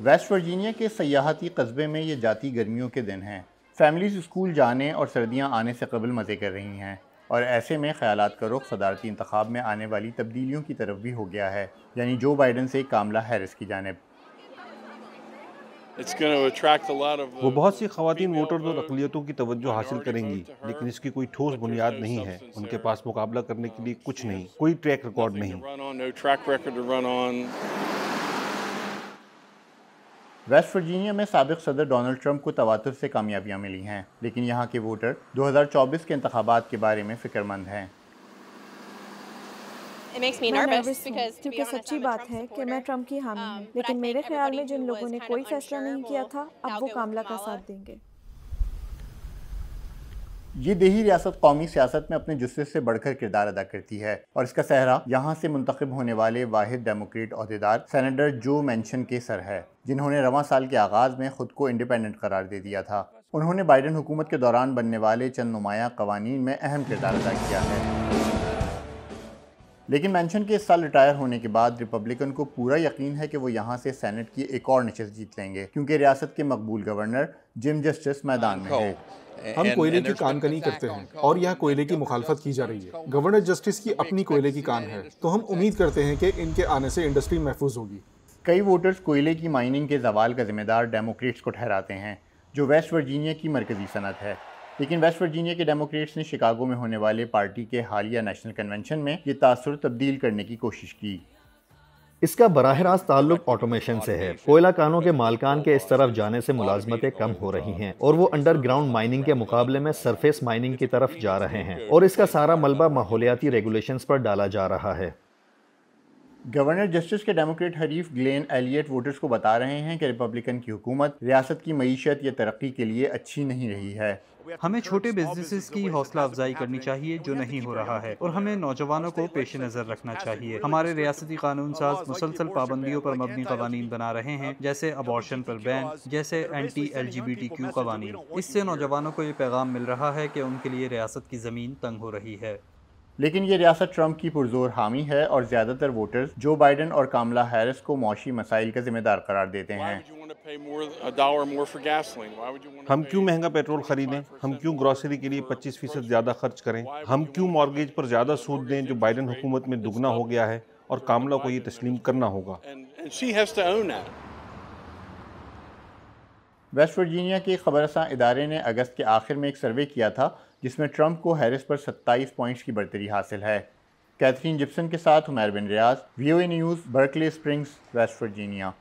West Virginia के सयाहती कस्बे में ये जाती गर्मियों के दिन हैं। फैमिलीज स्कूल जाने और सर्दियां आने से कबल मज़े कर रही हैं, और ऐसे में ख्यालात का रुख सदारती इंतखाब में आने वाली तब्दीलियों की तरफ भी हो गया है, यानी जो बाइडन से कामला हैरिस की जानिब। वो बहुत सी ख़वातीन वोटर्स और अक़लियतों की तवज्जो हासिल करेंगी, लेकिन इसकी कोई ठोस बुनियाद नहीं है। उनके पास मुकाबला करने के लिए कुछ नहीं, कोई ट्रैक रिकॉर्ड नहीं। वेस्ट वर्जीनिया में साबिक़ सदर डोनाल्ड ट्रंप को तवातुर से कामयाबियां मिली हैं, लेकिन यहाँ के वोटर 2024 के इंतखाबात के बारे में फ़िक्रमंद हैं। मैं नर्वस हूँ क्योंकि सच्ची बात है कि मैं ट्रंप की हामी हूँ, लेकिन मेरे ख्याल में जिन लोगों ने कोई फैसला नहीं किया था अब वो कामला का साथ देंगे। ये देही रियासत कौमी सियासत में अपने जुस्से से बढ़कर किरदार अदा करती है, और इसका सहरा यहाँ से मुंतखब होने वाले वाहिद डेमोक्रेट ओहदेदार सेनेटर जो मेंशन के सर है, जिन्होंने रवां साल के आगाज़ में खुद को इंडिपेंडेंट करार दे दिया था। उन्होंने बाइडन हुकूमत के दौरान बनने वाले चंद नुमाया कवानीन में अहम किरदार अदा किया है। लेकिन मेंशन के इस साल रिटायर होने के बाद रिपब्लिकन को पूरा यकीन है कि वो यहाँ से सेनेट की एक और नशिस्त जीत लेंगे, क्योंकि रियासत के मकबूल गवर्नर जिम जस्टिस मैदान में है। हम कोयले की कानकनी करते हैं और यहाँ कोयले की मुखालफत की जा रही है। गवर्नर जस्टिस की अपनी कोयले की कान है, तो हम उम्मीद करते हैं कि इनके आने से इंडस्ट्री महफूज होगी। कई वोटर्स कोयले की माइनिंग के जवाल का जिम्मेदार डेमोक्रेट्स को ठहराते हैं, जो वेस्ट वर्जीनिया की मरकजी सनत है। लेकिन वेस्ट वर्जीनिया के डेमोक्रेट्स ने शिकागो में होने वाले पार्टी के हालिया नेशनल कन्वेंशन में ये तासुर तब्दील करने की कोशिश की। इसका बराह रास्त ताल्लुक ऑटोमेशन से है। कोयला कानों के मालकान के इस तरफ जाने से मुलाजमतें कम हो रही हैं और वो अंडरग्राउंड माइनिंग के मुकाबले में सरफेस माइनिंग की तरफ जा रहे हैं, और इसका सारा मलबा माहौलियाती रेगुलेशंस पर डाला जा रहा है। गवर्नर जस्टिस के डेमोक्रेट हरीफ ग्लेन एलियट वोटर्स को बता रहे हैं कि रिपब्लिकन की हुकूमत रियासत की मईशत या तरक्की के लिए अच्छी नहीं रही है। हमें छोटे बिजनेसेस की हौसला अफजाई करनी चाहिए, जो नहीं हो रहा है, और हमें नौजवानों को पेश नज़र रखना चाहिए। हमारे रियासती कानून साज मुसलसल पाबंदियों पर मबनी कवानीन बना रहे हैं, जैसे अबॉर्शन पर बैन, जैसे एंटी LGBTQ कवानीन। इससे नौजवानों को ये पैगाम मिल रहा है कि उनके लिए रियासत की ज़मीन तंग हो रही है। लेकिन ये रियासत ट्रंप की पुरजोर हामी है, और ज़्यादातर वोटर्स जो बाइडन और कामला हैरिस को मौशी मसाइल का जिम्मेदार करार देते हैं। हम क्यों महंगा पेट्रोल खरीदें? हम क्यों ग्रॉसरी के लिए 25% ज़्यादा खर्च करें? हम क्यों मॉर्गेज पर ज़्यादा सूद दें, जो बाइडन हुकूमत में दुगना हो गया है? और कामला को ये तस्लीम करना होगा। वेस्ट वर्जीनिया के खबरसां इदारे ने अगस्त के आखिर में एक सर्वे किया था, जिसमें ट्रंप को हैरिस पर 27 पॉइंट्स की बढ़तरी हासिल है। कैथरीन जिप्सन के साथ उमैर बिन रियाज, VOA news, Berkeley springs, West Virginia.